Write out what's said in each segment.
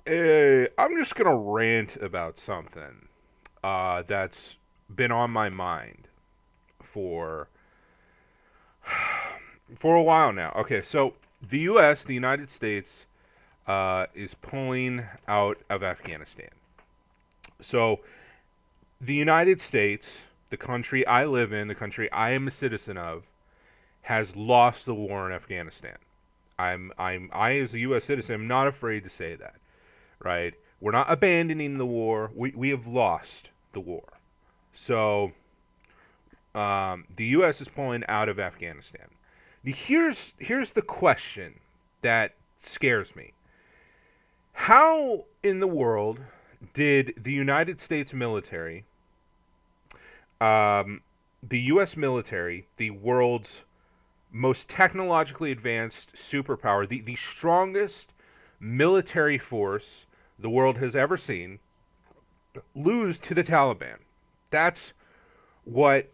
I'm just gonna rant about something that's been on my mind for for a while now. Okay, so the U.S., the United States, is pulling out of Afghanistan. So the United States, the country I live in, the country I am a citizen of, has lost the war in Afghanistan. I as a U.S. citizen, am not afraid to say that. Right? We're not abandoning the war. We have lost the war. So the U.S. is pulling out of Afghanistan. Here's the question that scares me. How in the world did the United States military, um, the U.S. military, the world's most technologically advanced superpower, the strongest military force the world has ever seen, lose to the Taliban? That's what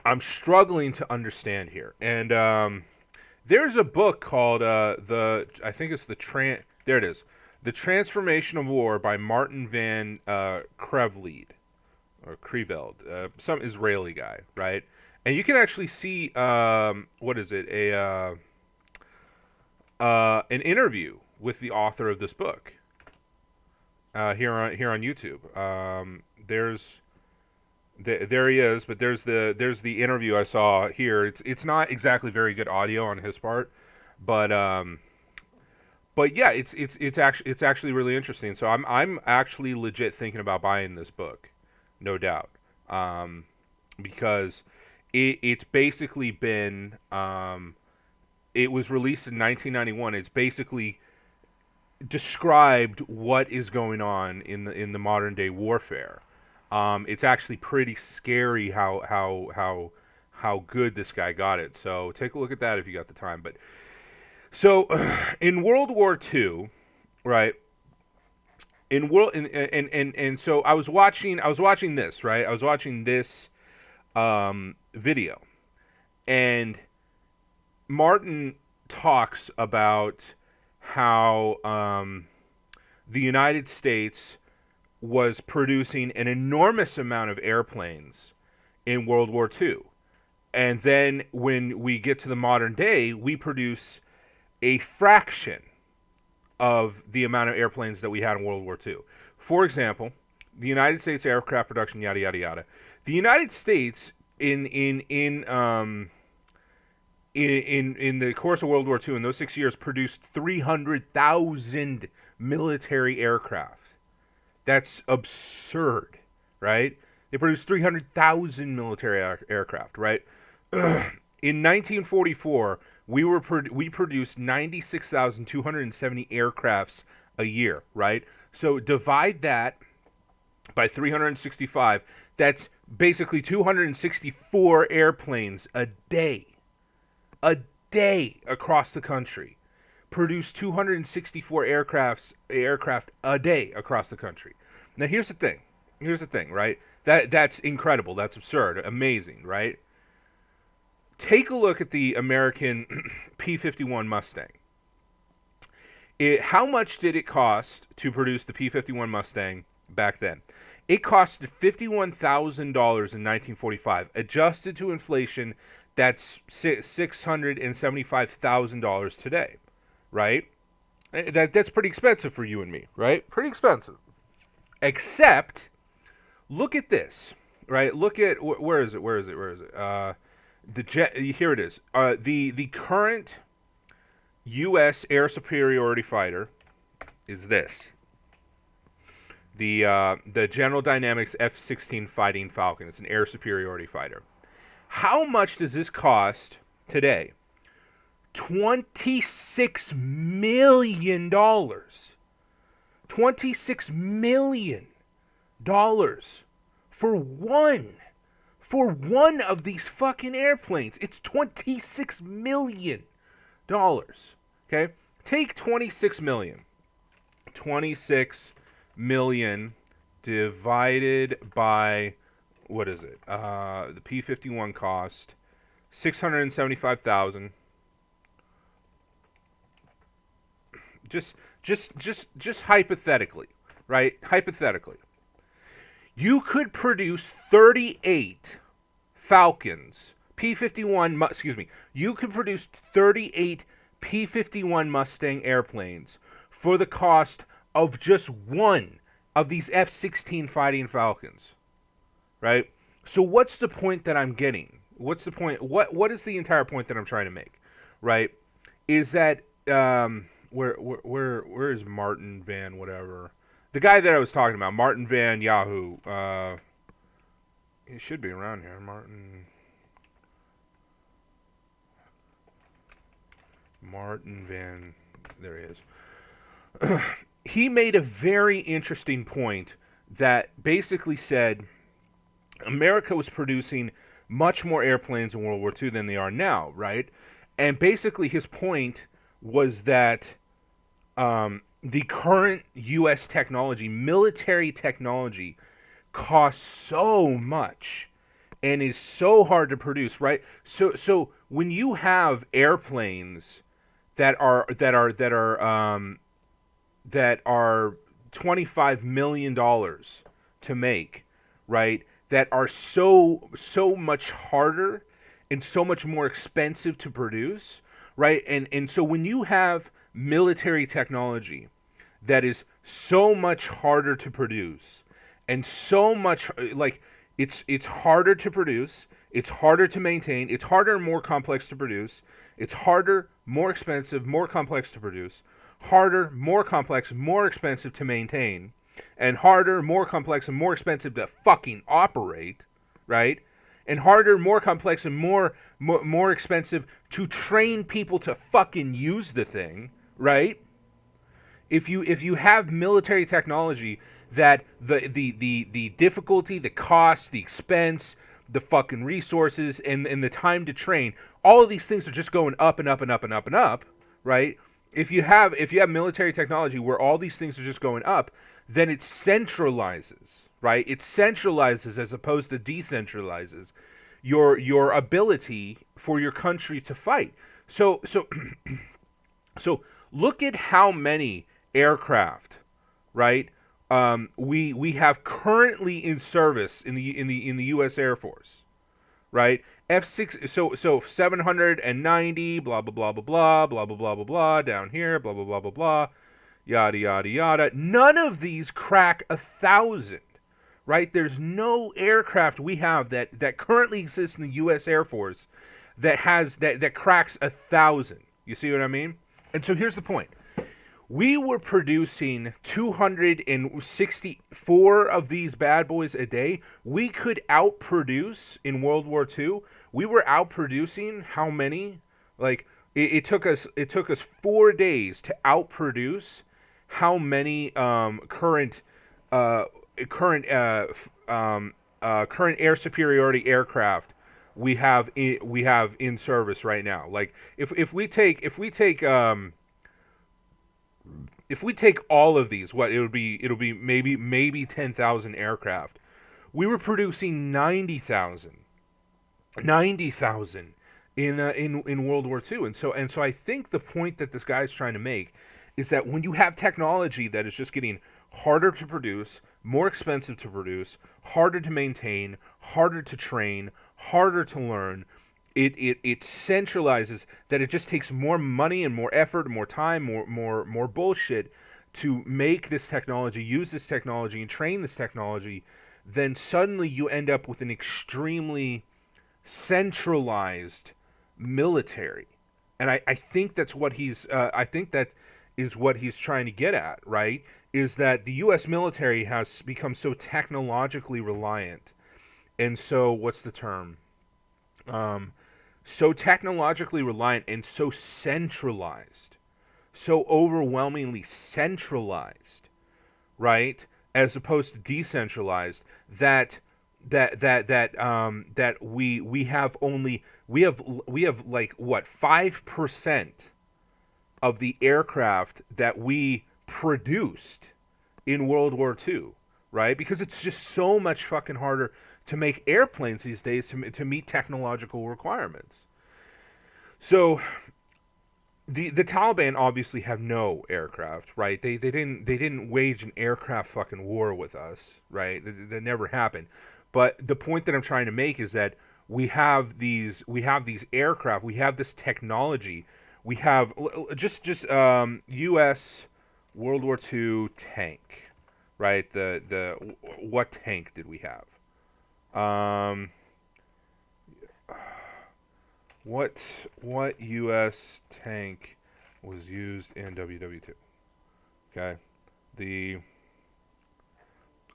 I'm struggling to understand here. And there's a book called I think it's there it is, The Transformation of War by Martin Van Creveld or Kreveld, some Israeli guy, right? And you can actually see what is it an interview with the author of this book here on YouTube. There he is, but there's the interview I saw here. It's not exactly very good audio on his part, but yeah, it's actually really interesting. So I'm actually legit thinking about buying this book, no doubt, because it's basically been it was released in 1991. It's basically described what is going on in the modern day warfare. It's actually pretty scary how good this guy got it. So take a look at that if you got the time. But so in World War II, right? In world and so I was watching this, right? I was watching this video, and Martin talks about how the United States was producing an enormous amount of airplanes in World War II. And then when we get to the modern day, we produce a fraction of the amount of airplanes that we had in World War II. For example, the United States aircraft production, yada yada yada. The United States in the course of World War II, in those 6 years, produced 300,000 military aircraft. That's absurd, right? They produced 300,000 military aircraft, right? In 1944, we produced 96,270 aircrafts a year, right? So divide that by 365. That's basically 264 airplanes a day across the country. Produce 264 aircraft a day across the country. Now here's the thing. Right? That's incredible. That's absurd. Amazing, right? Take a look at the American P-51 Mustang. How much did it cost to produce the P-51 Mustang back then? It costed $51,000 in 1945. Adjusted to inflation, that's $675,000 today, right? That's pretty expensive for you and me, right? Pretty expensive. Except, look at this, right? Look at where is it? Here it is. The current U.S. air superiority fighter is this. The General Dynamics F-16 Fighting Falcon. It's an air superiority fighter. How much does this cost today? $26 million. $26 million for one of these fucking airplanes. It's $26 million. Okay? Take 26 million. 26 million divided by, what is it? The P-51 cost 675,000. Just hypothetically, right? Hypothetically, you could produce 38 Falcons P-51. Excuse me. You could produce 38 P-51 Mustang airplanes for the cost of just one of these F-16 Fighting Falcons, right? So what's the point that I'm getting? What's the point? What is the entire point that I'm trying to make, right? Is that where is Martin Van whatever? The guy that I was talking about, Martin Van Yahoo. He should be around here, Martin Van. There he is. He made a very interesting point that basically said America was producing much more airplanes in World War II than they are now, right? And basically his point was that the current U.S. technology, military technology, costs so much and is so hard to produce, right? So when you have airplanes that are $25 million to make, right? That are so much harder and so much more expensive to produce, right? And so when you have military technology that is so much harder to produce and so much like it's harder to produce, it's harder to maintain, it's harder and more complex to produce, it's harder, more expensive, more complex to produce, harder, more complex, more expensive to maintain, and harder, more complex, and more expensive to fucking operate, right? And harder, more complex, and more expensive to train people to fucking use the thing, right? If you have military technology that the difficulty, the cost, the expense, the fucking resources, and the time to train, all of these things are just going up and up and up and up and up, right? If you have military technology where all these things are just going up, then it centralizes, right? It centralizes as opposed to decentralizes your ability for your country to fight. So look at how many aircraft, right? We have currently in service in the U.S. Air Force, right? F6, so 790, blah blah blah blah blah blah blah blah blah blah down here, blah blah blah blah blah, yada yada yada. None of these crack 1,000, right? There's no aircraft we have that currently exists in the U.S. Air Force that cracks 1,000. You see what I mean? And so here's the point. We were producing 264 of these bad boys a day. We could outproduce in World War II. We were outproducing how many? Like it took us 4 days to outproduce how many current air superiority aircraft we have in service right now. Like if we take all of these, it'll be maybe 10,000 aircraft. We were producing 90,000 in World War II, and so I think the point that this guy's trying to make is that when you have technology that is just getting harder to produce, more expensive to produce, harder to maintain, harder to train, harder to learn, it centralizes that it just takes more money and more effort, more time, more bullshit to make this technology, use this technology, and train this technology. Then suddenly you end up with an extremely centralized military, and I think that's what I think that is what he's trying to get at, right? Is that the U.S. military has become so technologically reliant, and so what's the term? So technologically reliant and so centralized, so overwhelmingly centralized, right? As opposed to decentralized, that we have like what 5% of the aircraft that we produced in World War II, right? Because it's just so much fucking harder to make airplanes these days to meet technological requirements. So the Taliban obviously have no aircraft, right? They didn't wage an aircraft fucking war with us, right? That never happened. But the point that I'm trying to make is that we have these aircraft, we have this technology, we have just U.S. World War II tank, right? The what tank did we have? Um, what U.S. tank was used in WW2? Okay, the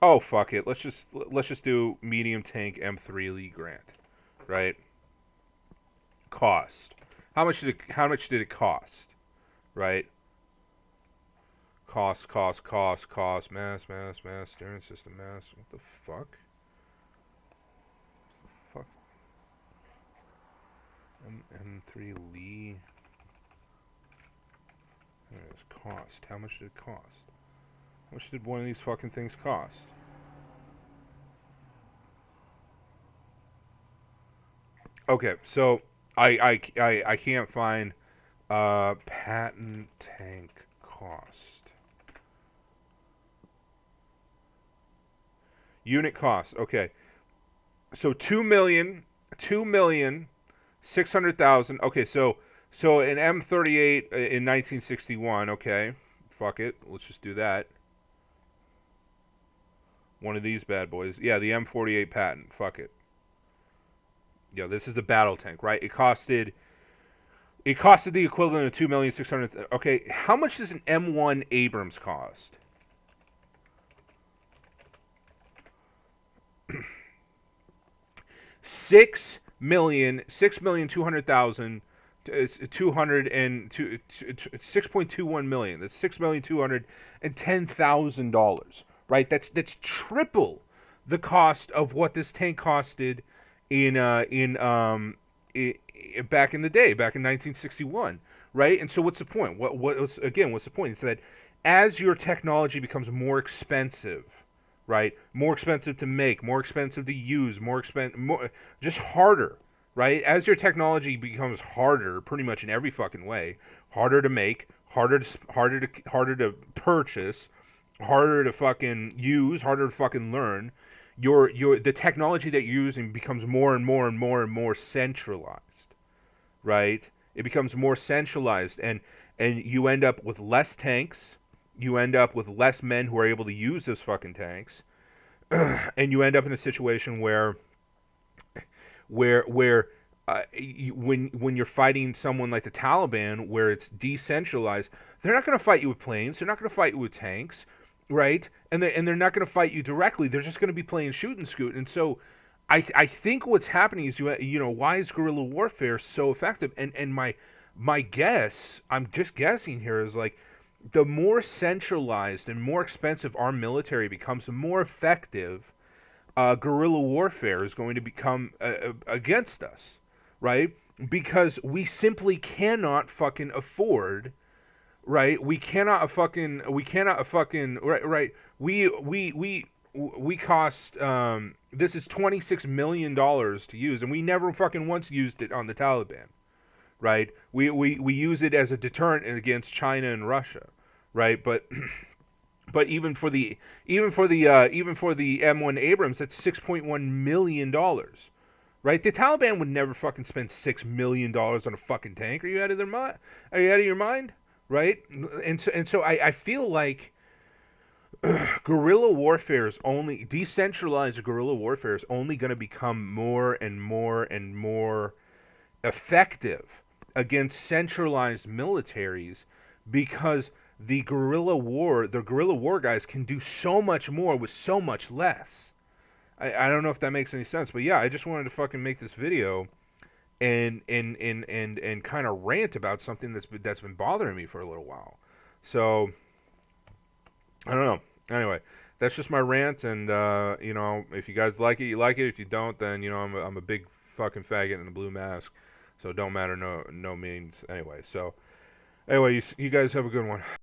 oh fuck it, let's just do medium tank M3 Lee Grant, right? Cost. How much did it cost? Right? Cost. Mass. Steering system mass. What the fuck? Fuck. M3 Lee. There's cost. How much did it cost? How much did one of these fucking things cost? Okay, so I can't find patent tank cost. Unit cost. Okay. So 2,600,000. Okay, so an M38 in 1961, okay. Fuck it. Let's just do that. One of these bad boys. Yeah, the M48 patent. Fuck it. Yeah, this is the battle tank, right? It costed the equivalent of 2,600,000. Okay, how much does an M1 Abrams cost? $6,200,000, 6.21 million. That's $6,210,000. Right? That's triple the cost of what this tank costed in back in the day, back in 1961. Right? And so what's the point? What's the point? It's that as your technology becomes more expensive, right? More expensive to make, more expensive to use, just harder, right? As your technology becomes harder, pretty much in every fucking way, harder to make, harder to purchase, harder to fucking use, harder to fucking learn. The technology that you're using becomes more and more and more and more centralized, right? It becomes more centralized, and you end up with less tanks. You end up with less men who are able to use those fucking tanks, and you end up in a situation where when you're fighting someone like the Taliban, where it's decentralized, they're not going to fight you with planes. They're not going to fight you with tanks, right? And they're not going to fight you directly. They're just going to be playing shoot and scoot. And so, I think what's happening is why is guerrilla warfare so effective? And my guess, I'm just guessing here, is like the more centralized and more expensive our military becomes, the more effective guerrilla warfare is going to become against us, right? Because we simply cannot fucking afford, right? We cannot fucking right. We cost this is $26 million to use, and we never fucking once used it on the Taliban, right? We use it as a deterrent against China and Russia, right? But even for the M1 Abrams, that's $6.1 million, right? The Taliban would never fucking spend $6 million on a fucking tank. Are you out of their mind? Are you out of your mind? Right? And so I feel like guerrilla warfare is only decentralized. Guerrilla warfare is only going to become more and more and more effective against centralized militaries, because the guerrilla war guys can do so much more with so much less. I don't know if that makes any sense, but yeah, I just wanted to fucking make this video and kind of rant about something that's been bothering me for a little while. So I don't know. Anyway, that's just my rant, and if you guys like it, you like it. If you don't, then I'm a big fucking faggot in a blue mask, so it don't matter no means anyway. So anyway, you guys have a good one.